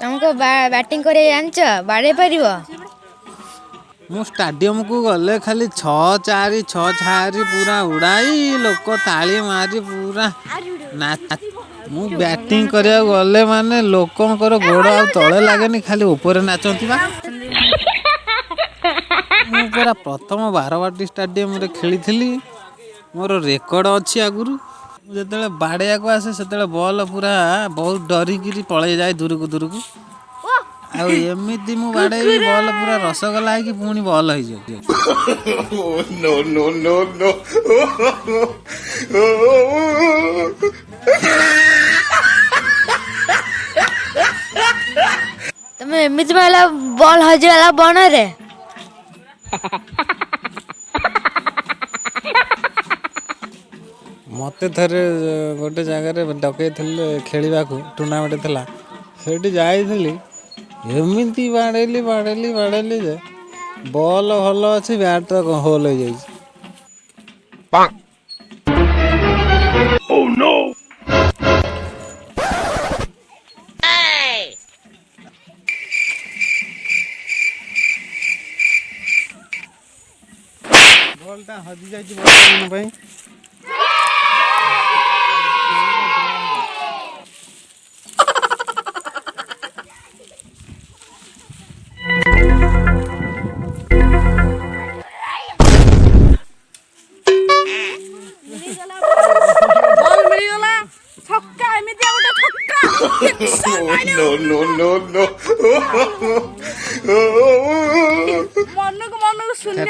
तुमको बैटिंग करे जानच बाड़े परिव मु स्टाडियम को गले खाली 6-4 पूरा उड़ाई लोक ताली मारी पूरा मु बैटिंग करिया गले माने लोकंकर गोड़ आ तले लागेनी खाली ऊपर नाचती बा। मु पूरा प्रथम बारवाटी स्टाडियम रे खेली मोर रेकर्ड अच्छी आगुरी जो बाड़िया को आसे से बॉल पूरा बहुत डरिकी पलि जाए दूरକୁ आउ एमती मु बाड़े बॉल पूरा रसगला है कि पुणी बॉल हो No, no, no, no. तुम एमती वाला बॉल हजला बन रे मत थे गोटे जगार डकई खेलवा टूर्णामेंट थी से जाइली एमती बाड़ेली जे बॉल भल अच्छी बैट तो होल हो जाए। बॉलटा हजि जाए No, no, no, no.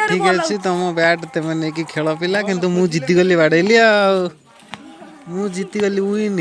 ठीक अच्छे तुम बैट तुम नहीं खेल पिला किंतु मु जीतीगली बाड़ेली मु जीतीगली विन।